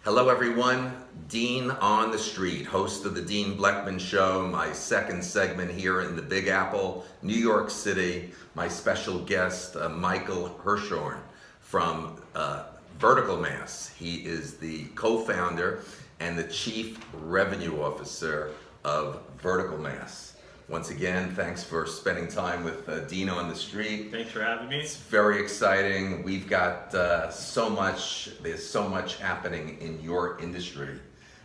Hello everyone, Dean on the Street, host of the Dean Blechman Show, my second segment here in the Big Apple, New York City. My special guest, Michael Hirshoren from Vertical Mass. He is the co-founder and the Chief Revenue Officer of Vertical Mass. Once again, thanks for spending time with Dean on the Street. Thanks for having me. It's very exciting. We've got there's so much happening in your industry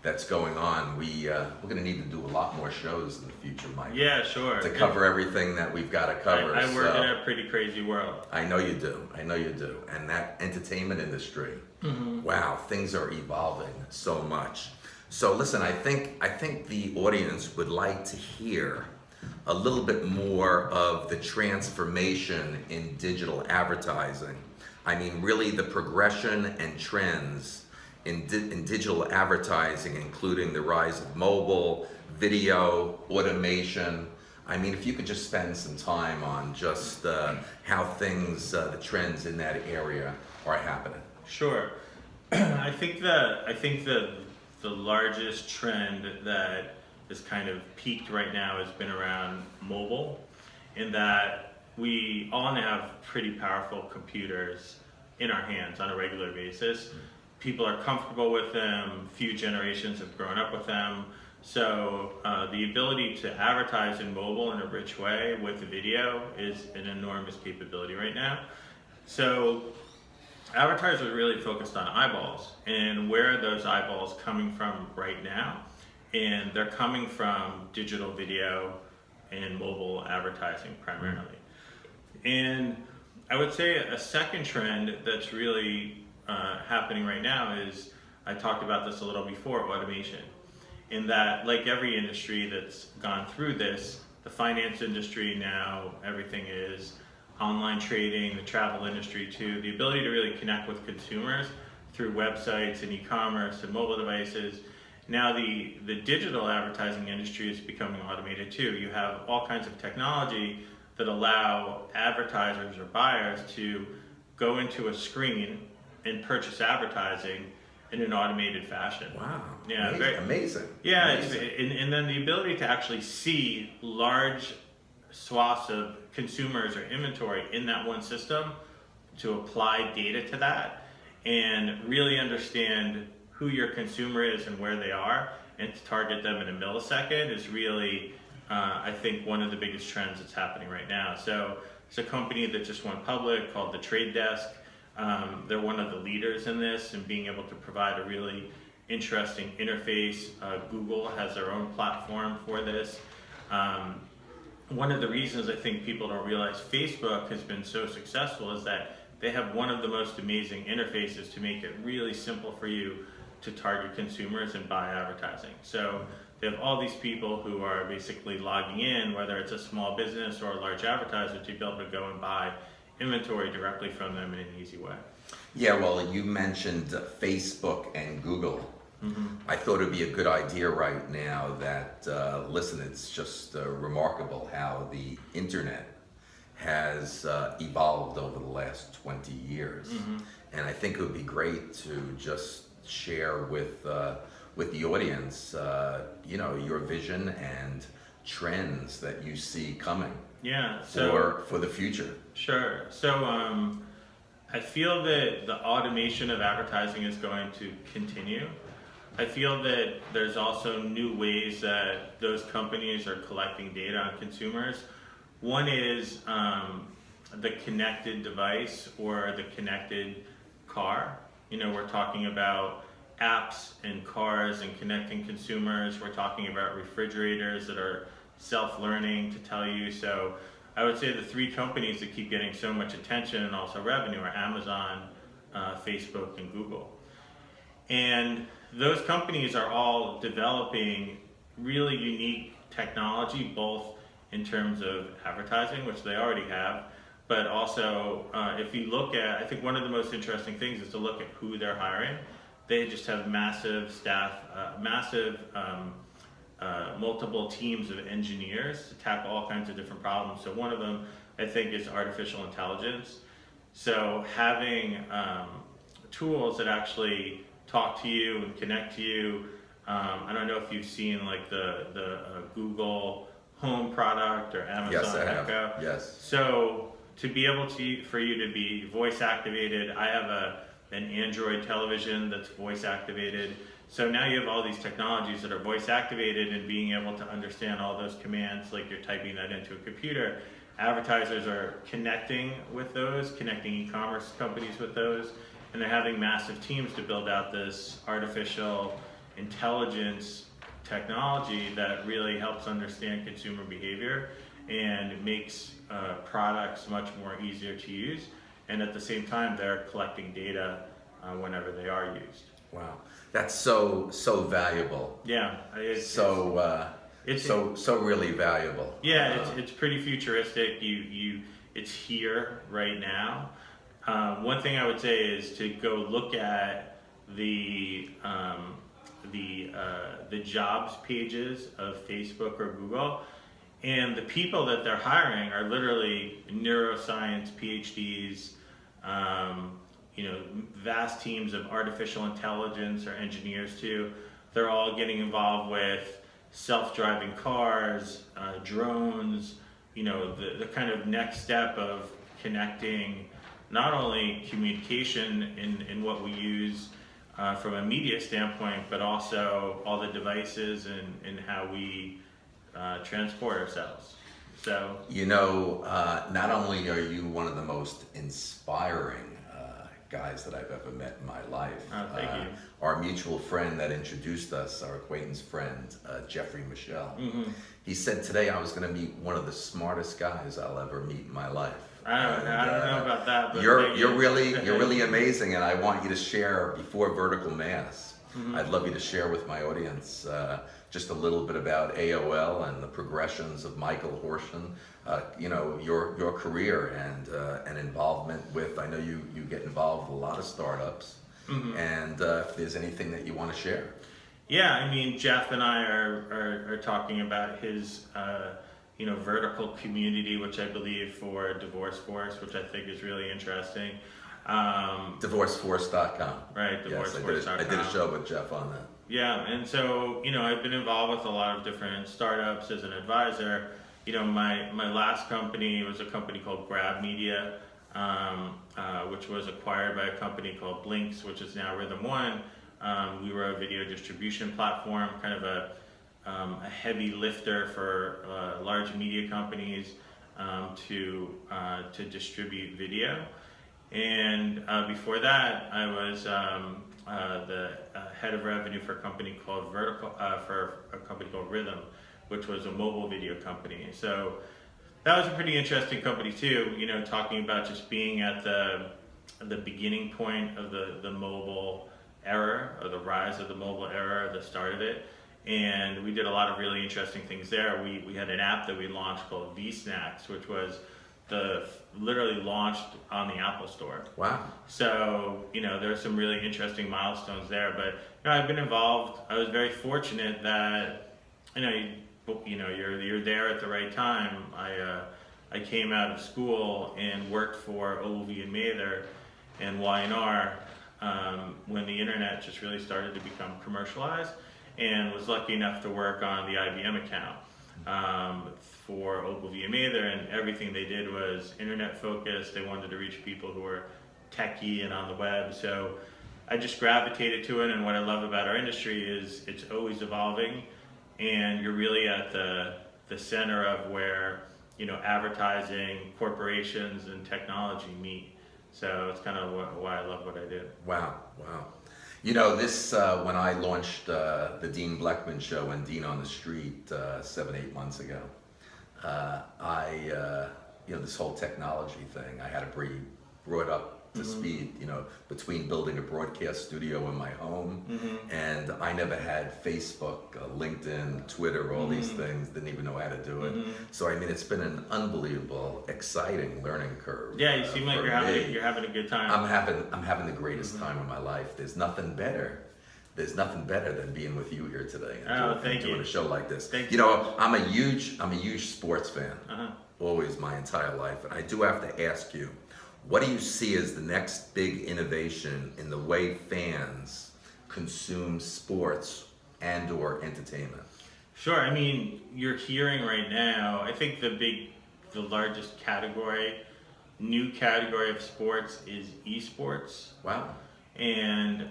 that's going on. We're going to need to do a lot more shows in the future, Mike. Yeah, sure. To cover everything that we've got to cover. I work in a pretty crazy world. I know you do. And that entertainment industry, wow, things are evolving so much. So listen, I think the audience would like to hear a little bit more of the transformation in digital advertising. I mean, really the progression and trends in digital advertising, including the rise of mobile, video, automation. I mean, if you could just spend some time on just how things, the trends in that area are happening. Sure. I think the largest trend that is kind of peaked right now has been around mobile, in that we all now have pretty powerful computers in our hands on a regular basis. People are comfortable with them, few generations have grown up with them. So the ability to advertise in mobile in a rich way with video is an enormous capability right now. So advertisers are really focused on eyeballs, and where are those eyeballs coming from right now? And they're coming from digital video and mobile advertising primarily. And I would say a second trend that's really happening right now is, I talked about this a little before, automation. In that, like every industry that's gone through this, the finance industry now, everything is online trading, the travel industry too, the ability to really connect with consumers through websites and e-commerce and mobile devices. Now the digital advertising industry is becoming automated too. You have all kinds of technology that allow advertisers or buyers to go into a screen and purchase advertising in an automated fashion. Wow, yeah, amazing. Yeah, amazing. And then the ability to actually see large swaths of consumers or inventory in that one system, to apply data to that and really understand who your consumer is and where they are, and to target them in a millisecond is really, I think, one of the biggest trends that's happening right now. So it's a company that just went public called The Trade Desk. They're one of the leaders in this and being able to provide a really interesting interface. Google has their own platform for this. One of the reasons I think people don't realize Facebook has been so successful is that they have one of the most amazing interfaces to make it really simple for you to target consumers and buy advertising. So they have all these people who are basically logging in, whether it's a small business or a large advertiser, to be able to go and buy inventory directly from them in an easy way. Yeah, well, you mentioned Facebook and Google. I thought it would be a good idea right now that, listen, it's just remarkable how the internet has evolved over the last 20 years. And I think it would be great to just share with the audience, your vision and trends that you see coming. Yeah, for the future. Sure. So I feel that the automation of advertising is going to continue. I feel that there's also new ways that those companies are collecting data on consumers. One is the connected device or the connected car. We're talking about apps in cars and connecting consumers. We're talking about refrigerators that are self-learning to tell you. So I would say the three companies that keep getting so much attention and also revenue are Amazon, Facebook, and Google. And those companies are all developing really unique technology, both in terms of advertising, which they already have, but also if you look at, I think one of the most interesting things is to look at who they're hiring. They just have massive staff, multiple teams of engineers to tackle all kinds of different problems. So one of them, I think, is artificial intelligence. So having tools that actually talk to you and connect to you. I don't know if you've seen like the Google Home product or Amazon Yes, I have. Echo. Yes. So to be able for you to be voice activated, I have an Android television that's voice activated. So now you have all these technologies that are voice activated, and being able to understand all those commands, like you're typing that into a computer. Advertisers are connecting with those, connecting e-commerce companies with those, and they're having massive teams to build out this artificial intelligence technology that really helps understand consumer behavior and makes products much more easier to use. And at the same time, they're collecting data whenever they are used. Wow, that's so valuable. Yeah, It's really valuable. Yeah, it's pretty futuristic. It's here right now. One thing I would say is to go look at the jobs pages of Facebook or Google, and the people that they're hiring are literally neuroscience PhDs, vast teams of artificial intelligence or engineers too. They're all getting involved with self-driving cars, drones, the kind of next step of connecting not only communication in what we use from a media standpoint, but also all the devices and how we transport ourselves. So, not only are you one of the most inspiring guys that I've ever met in my life. Oh, thank you. Our mutual friend that introduced us, our acquaintance friend, Jeffrey Michelle, he said today I was going to meet one of the smartest guys I'll ever meet in my life. I don't know about that, but you're really amazing, and I want you to share before Vertical Mass. I'd love you to share with my audience just a little bit about AOL and the progressions of Michael Hirshoren, your career and involvement with. I know you get involved with a lot of startups, and if there's anything that you want to share. Yeah, I mean, Jeff and I are talking about his vertical community, which I believe for Divorce Force, which I think is really interesting. DivorceForce.com. Right, DivorceForce.com. I did a show with Jeff on that. Yeah, and so, I've been involved with a lot of different startups as an advisor. My last company was a company called Grab Media, which was acquired by a company called Blinks, which is now Rhythm One. We were a video distribution platform, kind of a heavy lifter for large media companies to distribute video. And before that, I was the head of revenue for a company called Rhythm, which was a mobile video company. So that was a pretty interesting company too. Talking about just being at the beginning point of the mobile era, or the rise of the mobile era, the start of it. And we did a lot of really interesting things there. We had an app that we launched called V-Snacks, which was literally launched on the Apple Store. Wow. So, there's some really interesting milestones there. But, I've been involved. I was very fortunate that, you're there at the right time. I came out of school and worked for Ogilvy and Mather and Y&R when the internet just really started to become commercialized, and was lucky enough to work on the IBM account for Ogilvy and Mather, and everything they did was internet focused. They wanted to reach people who were techie and on the web. So I just gravitated to it, and what I love about our industry is it's always evolving, and you're really at the center of where advertising, corporations, and technology meet. So it's kind of why I love what I do. Wow. This when I launched the Dean Blechman show and Dean on the Street 7-8 months ago, this whole technology thing, I had to be brought up to speed, between building a broadcast studio in my home, and I never had Facebook, LinkedIn, Twitter, all these things, didn't even know how to do it. So it's been an unbelievable, exciting learning curve. Yeah, you seem like you're having a good time. I'm having the greatest time of my life. There's nothing better than being with you here today and doing a show like this. Thank you. I'm a huge sports fan, always my entire life, and I do have to ask you, what do you see as the next big innovation in the way fans consume sports and or entertainment? Sure. I mean, you're hearing right now, I think the largest new category of sports is esports. Wow. And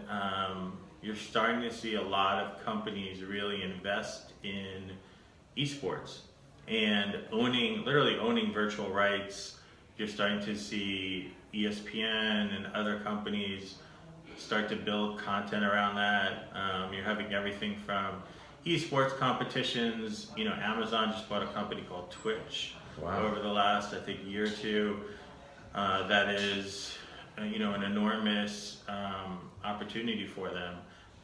you're starting to see a lot of companies really invest in esports and literally owning virtual rights. You're starting to see ESPN and other companies start to build content around that. You're having everything from esports competitions. Amazon just bought a company called Twitch. Wow. Over the last, I think, year or two. That is, an enormous opportunity for them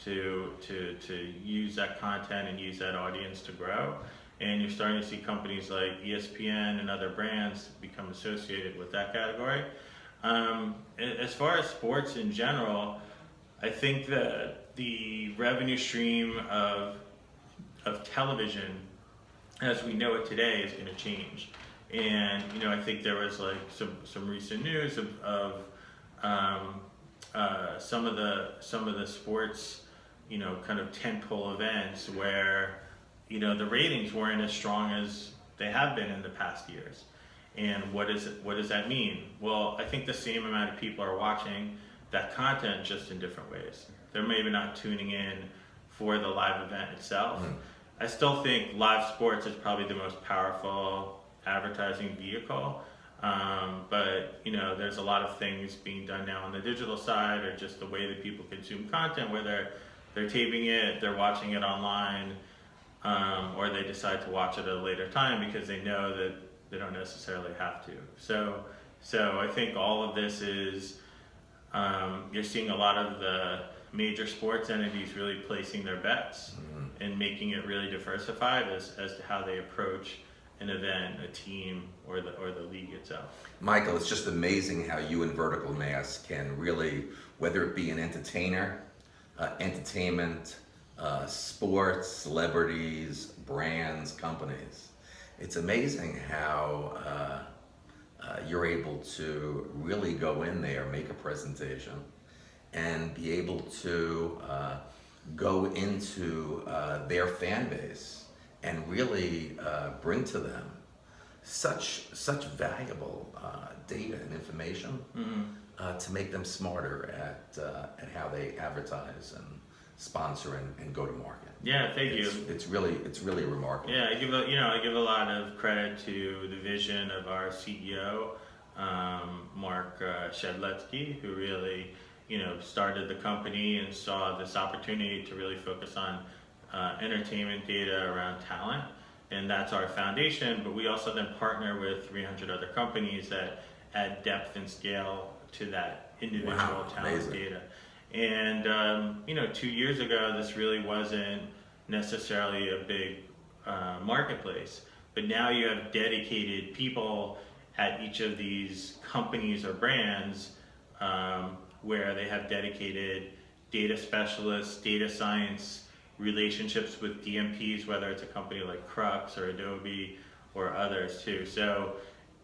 to use that content and use that audience to grow. And you're starting to see companies like ESPN and other brands become associated with that category. As far as sports in general, I think that the revenue stream of television as we know it today is going to change. And I think there was like some recent news of some of the sports kind of tentpole events where the ratings weren't as strong as they have been in the past years. And what does that mean? Well, I think the same amount of people are watching that content, just in different ways. They're maybe not tuning in for the live event itself. Mm-hmm. I still think live sports is probably the most powerful advertising vehicle. But there's a lot of things being done now on the digital side, or just the way that people consume content, whether they're taping it, they're watching it online, or they decide to watch it at a later time because they know that they don't necessarily have to. So I think all of this is, you're seeing a lot of the major sports entities really placing their bets and making it really diversified as to how they approach an event, a team, or the league itself. Michael, it's just amazing how you and Vertical Mass can really, whether it be an entertainer, entertainment, sports, celebrities, brands, companies, it's amazing how you're able to really go in there, make a presentation, and be able to go into their fan base and really bring to them such valuable data and information to make them smarter at how they advertise and sponsor and go to market. Yeah, thank you. It's really remarkable. Yeah, I give a lot of credit to the vision of our CEO, Mark Shedletsky, who really started the company and saw this opportunity to really focus on entertainment data around talent, and that's our foundation. But we also then partner with 300 other companies that add depth and scale to that individual talent amazing. Data. And 2 years ago, this really wasn't necessarily a big marketplace, but now you have dedicated people at each of these companies or brands where they have dedicated data specialists, data science, relationships with DMPs, whether it's a company like Crux or Adobe or others too. So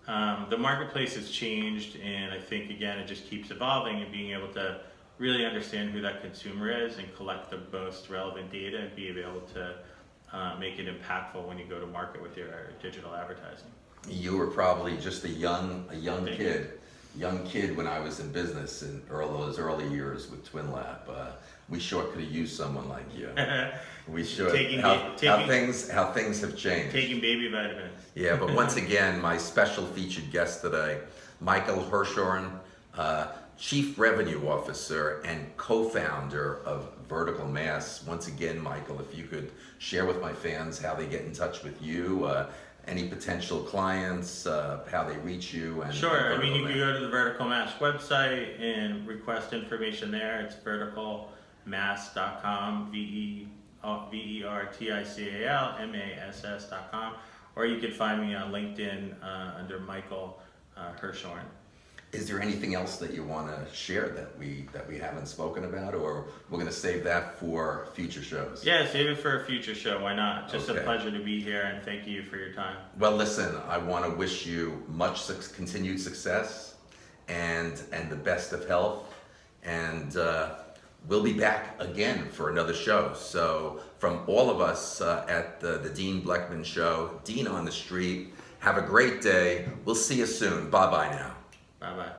the marketplace has changed, and I think again it just keeps evolving, and being able to really understand who that consumer is and collect the most relevant data and be able to make it impactful when you go to market with your digital advertising. You were probably just a young kid when I was in business in those early years with Twin Lab. We sure could have used someone like you. We should. How things have changed. Taking baby vitamins. Yeah, but once again, my special featured guest today, Michael Hirshoren, Chief Revenue Officer and co-founder of Vertical Mass. Once again, Michael, if you could share with my fans how they get in touch with you, any potential clients, how they reach you. And sure. I mean, you can go to the Vertical Mass website and request information there. It's verticalmass.com, VERTICALMASS.com, or you can find me on LinkedIn under Michael Hirshoren. Is there anything else that you want to share that we haven't spoken about, or we're going to save that for future shows? Yeah, save it for a future show. Why not? Just a pleasure to be here, and thank you for your time. Well, listen, I want to wish you much continued success and the best of health, and we'll be back again for another show. So from all of us at the Dean Blechman Show, Dean on the Street, have a great day. We'll see you soon. Bye-bye now. Bye-bye.